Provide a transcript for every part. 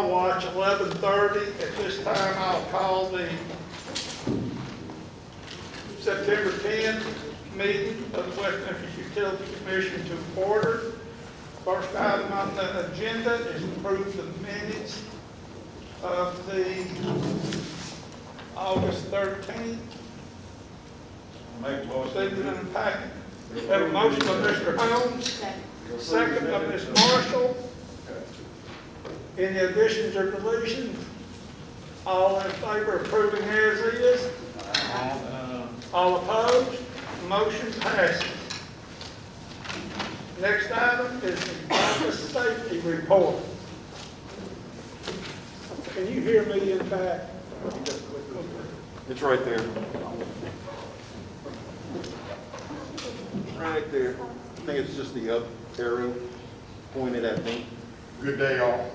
Fire Watch, 11:30. At this time, I'll call the September 10th meeting of the West Memphis Utility Commission to order. First item on the agenda is approve the minutes of the August 13th. Make a motion. Received in the packet. Have a motion by Mr. Holmes, second by Ms. Marshall. Any additions or deletions? All in favor of approving as is? All opposed? Motion passes. Next item is the office safety report. Can you hear me in the back? It's right there. Right there. I think it's just the up arrow pointed at me. Good day, y'all.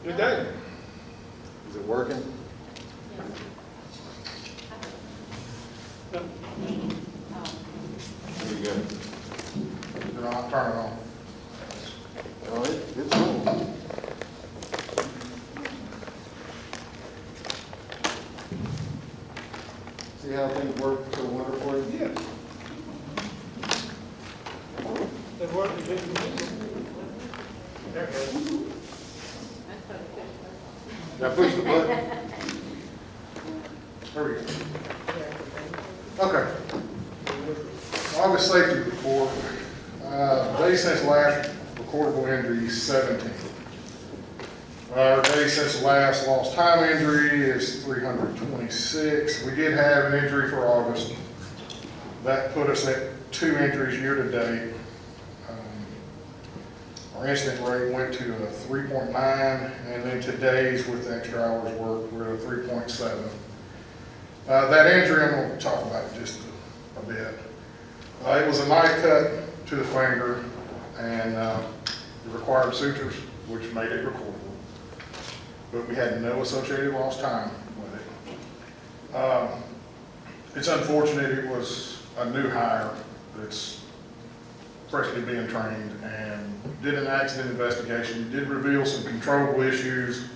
Good day. Is it working? There you go. Then I'll turn it on. Oh, it's on. See how things work so wonderful for you? Yeah. They work in the Now push the button. There we go. Okay. August safety report. Day since last recordable injury, 17. Our day since last lost time injury is 326. We did have an injury for August. That put us at 2 injuries year to date. Our incident rate went to a 3.9, and then today's with extra hours worked, we're at a 3.7. That injury I'm going to talk about just a bit. It was a knife cut to the finger, and it required sutures, which made it recordable. But we had no associated lost time with it. It's unfortunate it was a new hire that's freshly being trained and did an accident investigation, did reveal some controllable issues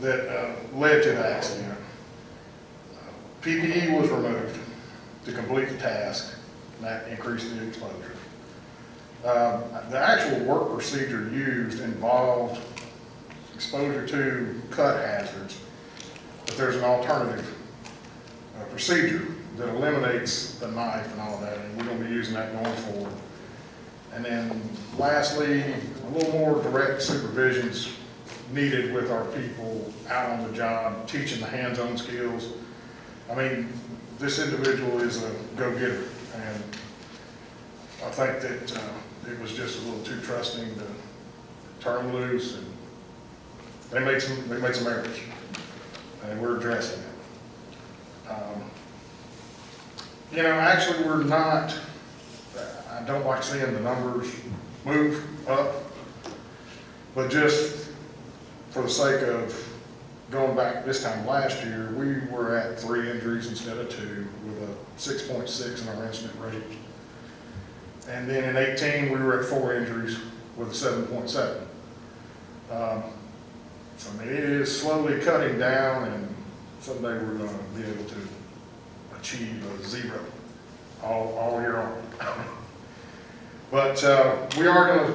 that led to the accident. PPE was removed to complete the task, and that increased the exposure. The actual work procedure used involved exposure to cut hazards, but there's an alternative procedure that eliminates the knife and all that, and we're going to be using that going forward. And then lastly, a little more direct supervision's needed with our people out on the job, teaching the hands-on skills. I mean, this individual is a go-getter, and I think that it was just a little too trusting to turn him loose, and they made some errors, and we're addressing it. Actually, we're not. I don't like seeing the numbers move up, but just for the sake of going back this time last year, we were at 3 injuries instead of 2 with a 6.6 in our incident rate. And then in 18, we were at 4 injuries with a 7.7. So I mean, it is slowly cutting down, and someday we're going to be able to achieve a 0 all year on. But we are going to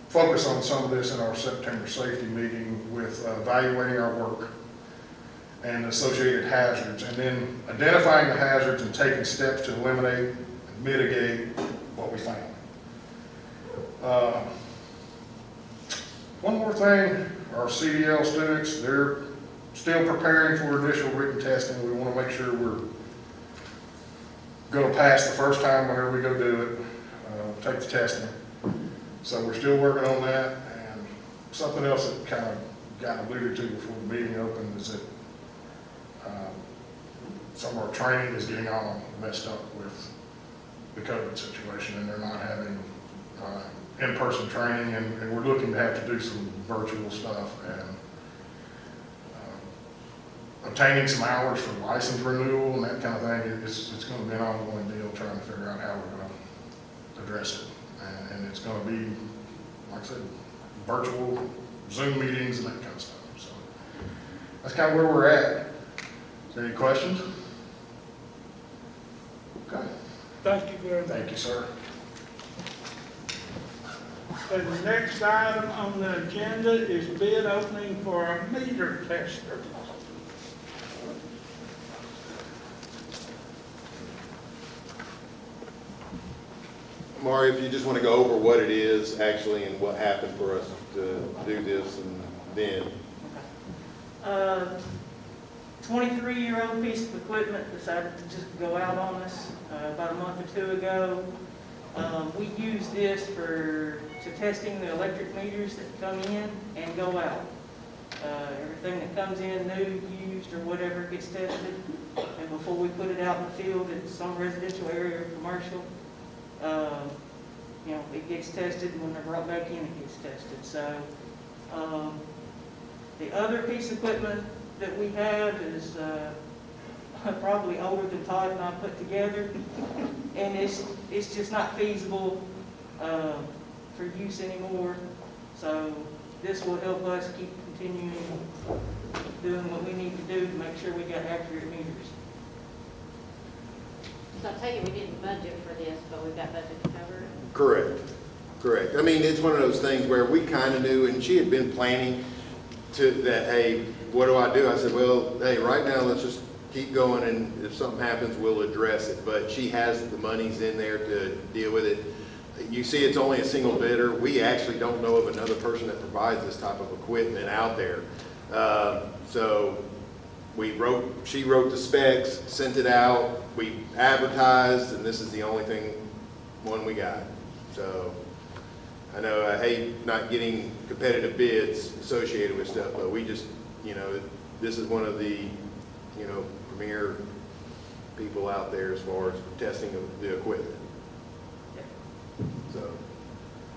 focus on some of this in our September safety meeting with evaluating our work and associated hazards, and then identifying the hazards and taking steps to eliminate and mitigate what we found. One more thing, our CDL students, they're still preparing for initial written testing. We want to make sure we're going to pass the first time whenever we go do it, take the testing. So we're still working on that. And something else that kind of got alluded to before the meeting opened is that some of our training is getting all messed up with the COVID situation, and they're not having in-person training, and we're looking to have to do some virtual stuff, and obtaining some hours for license renewal and that kind of thing. It's going to be an ongoing deal trying to figure out how we're going to address it. And it's going to be, like I said, virtual Zoom meetings and that kind of stuff. So that's kind of where we're at. Is there any questions? Okay. Thank you very much. Thank you, sir. The next item on the agenda is bid opening for a meter tester. Mario, if you just want to go over what it is actually and what happened for us to do this and then. 23-year-old piece of equipment decided to just go out on us about a month or two ago. We use this for testing the electric meters that come in and go out. Everything that comes in new, used, or whatever gets tested. And before we put it out in the field in some residential area or commercial, you know, it gets tested, and when they're brought back in, it gets tested. So the other piece of equipment that we have is probably older than Todd and I put together, and it's just not feasible for use anymore. So this will help us keep continuing doing what we need to do to make sure we got accurate meters. So I'll tell you, we didn't budget for this, but we've got budget to cover it. Correct, correct. I mean, it's one of those things where we kind of knew, and she had been planning to that, hey, what do I do? I said, well, hey, right now, let's just keep going, and if something happens, we'll address it. But she has the monies in there to deal with it. You see, it's only a single bidder. We actually don't know of another person that provides this type of equipment out there. So she wrote the specs, sent it out, we advertised, and this is the only one we got. So I know I hate not getting competitive bids associated with stuff, but we just, you know, this is one of the, you know, premier people out there as far as testing of the equipment. So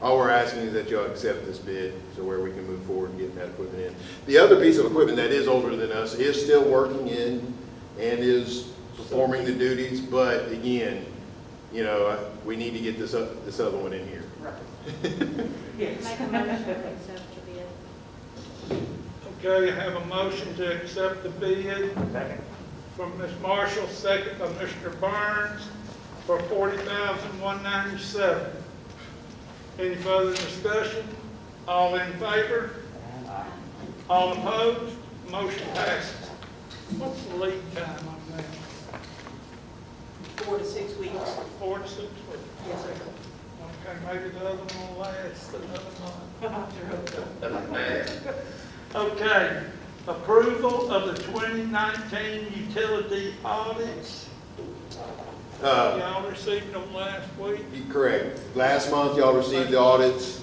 all we're asking is that y'all accept this bid so where we can move forward and get that equipment in. The other piece of equipment that is older than us is still working in and is performing the duties, but again, you know, we need to get this other one in here. Right. Yes. Make a motion to accept the bid. Okay, I have a motion to accept the bid from Ms. Marshall, second by Mr. Burns, for $40,197. Any further discussion? All in favor? All opposed? Motion passes. What's the lead time on that? 4 to 6 weeks. 4 to 6 weeks? Yes, sir. Okay, maybe the other one will last another month. Okay, approval of the 2019 utility audits. Y'all received them last week? Correct. Last month, y'all received the audits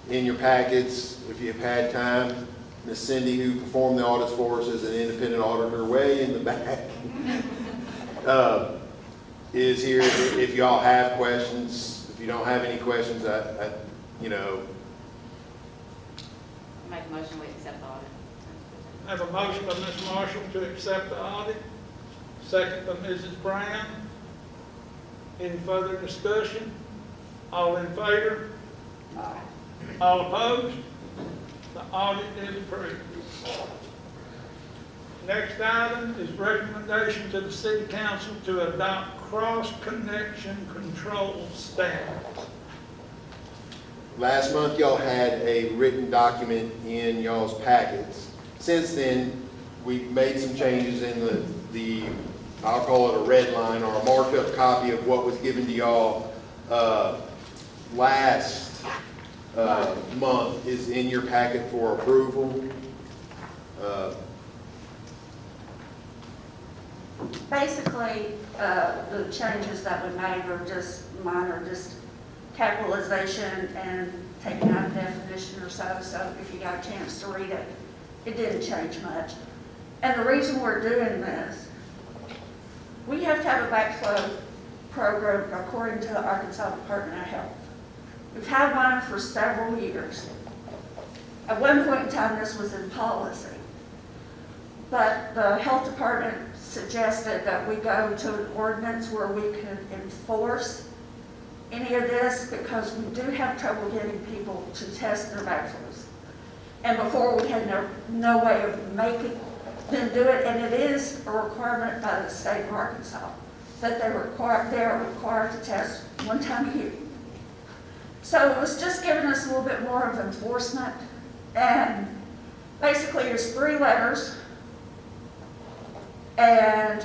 in your packets. If you've had time, Miss Cindy, who performed the audits for us as an independent auditor way in the back, is here. If y'all have questions, if you don't have any questions, you know. Make a motion, we accept the audit. I have a motion by Ms. Marshall to accept the audit, second by Mrs. Brown. Any further discussion? All in favor? All opposed? The audit is approved. Next item is recommendation to the City Council to adopt cross-connection control standards. Last month, y'all had a written document in y'all's packets. Since then, we've made some changes in the I'll call it a red line or a marked up copy of what was given to y'all last month is in your packet for approval. Basically, the changes that we made were just minor, just capitalization and taking out a definition or so. So if you got a chance to read it, it didn't change much. And the reason we're doing this, we have to have a backflow program according to the Arkansas Department of Health. We've had one for several years. At one point in time, this was in policy. But the health department suggested that we go to an ordinance where we could enforce any of this because we do have trouble getting people to test their backflows. And before, we had no way of making them do it, and it is a requirement by the state of Arkansas that they are required to test one time a year. So it was just giving us a little bit more of enforcement, and basically there's 3 letters, and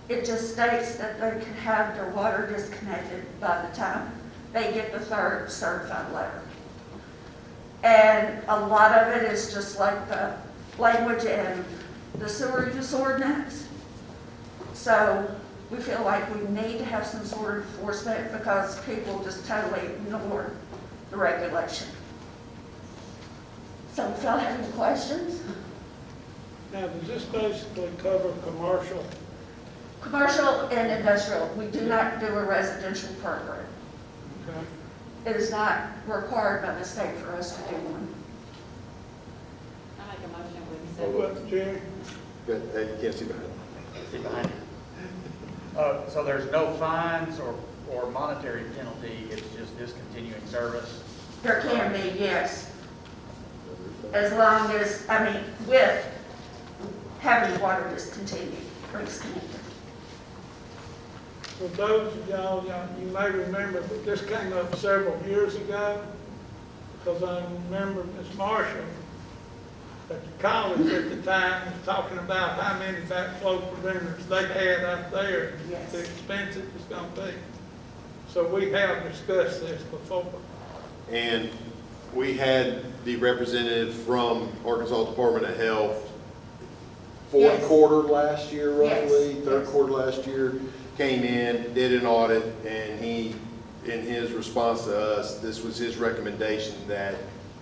it just states that they can have their water disconnected by the time they get the 3rd certified letter. And a lot of it is just like the language in the sewer use ordinance. So we feel like we need to have some sort of enforcement because people just totally ignore the regulation. So if y'all have any questions? Now, does this basically cover commercial? Commercial and industrial, we do not do a residential program. Okay. It is not required by the state for us to do one. I make a motion with What, Jerry? But you can't see behind. See behind it. So there's no fines or monetary penalty, it's just discontinuing service? There can be, yes. As long as, with having the water discontinued or disconnected. For those of y'all, you may remember that this came up several years ago, because I remember Ms. Marshall at the college at the time was talking about how many backflow preventers they had up there, Yes. the expense it was going to be. So we have discussed this before. And we had the representative from Arkansas Department of Health, fourth Yes. quarter last year roughly, Yes, third yes. quarter last year, came in, did an audit, and he, in his response to us, this was his recommendation that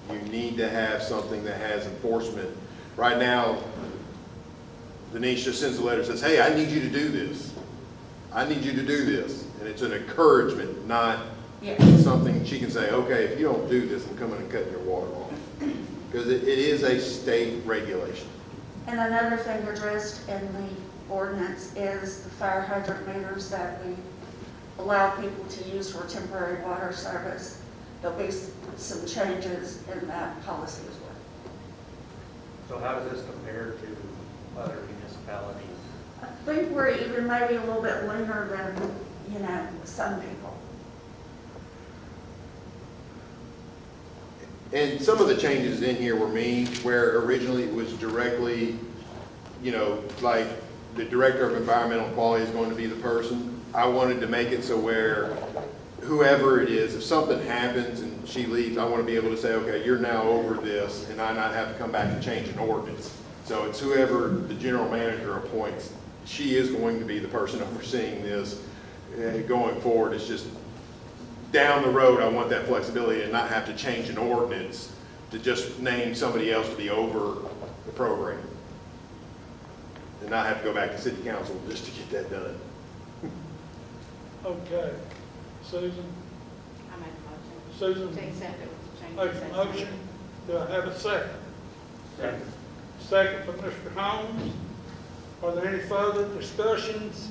you need to have something that has enforcement. Right now, Denise just sends a letter that says, hey, I need you to do this. I need you to do this. And it's an encouragement, not Yes. something she can say, okay, if you don't do this, I'm coming and cutting your water off. Because it is a state regulation. And another thing addressed in the ordinance is the fire hydrant meters that we allow people to use for temporary water service. There'll be some changes in that policy as well. So how does this compare to other municipalities? I think we're even maybe a little bit leaner than, some people. And some of the changes in here were me, where originally it was directly, like the director of environmental quality is going to be the person. I wanted to make it so where whoever it is, if something happens and she leaves, I want to be able to say, okay, you're now over this, and I not have to come back and change an ordinance. So it's whoever the general manager appoints, she is going to be the person overseeing this going forward. It's just down the road, I want that flexibility and not have to change an ordinance to just name somebody else to be over the program. And not have to go back to city council just to get that done. Okay. Susan? I make a Susan motion to accept it with the makes changes. a motion. Do I have a second? Second. Second from Mr. Holmes. Are there any further discussions?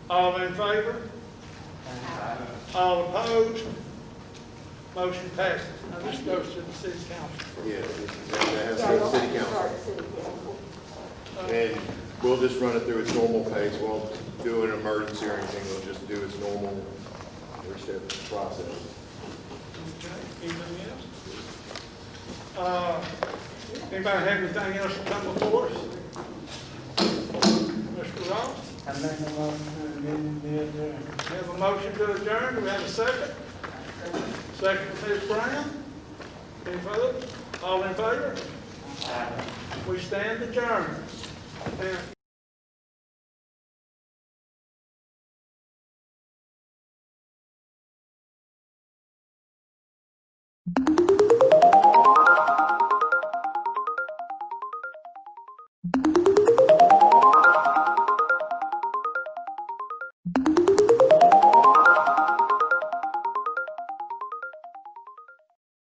All in favor? All opposed? Motion passes. Now this goes to the city council. Yes, that has to go to city council. And we'll just run it through its normal pace. Won't do an emergency or anything. We'll just do its normal three-step process. Okay, anything else? Anybody have anything else to come before us? Mr. Ross? I make a motion to amend the agenda. We have a motion to adjourn. Do we have a second? Second from Ms. Brown. Any further? All in favor? We stand adjourned. Now,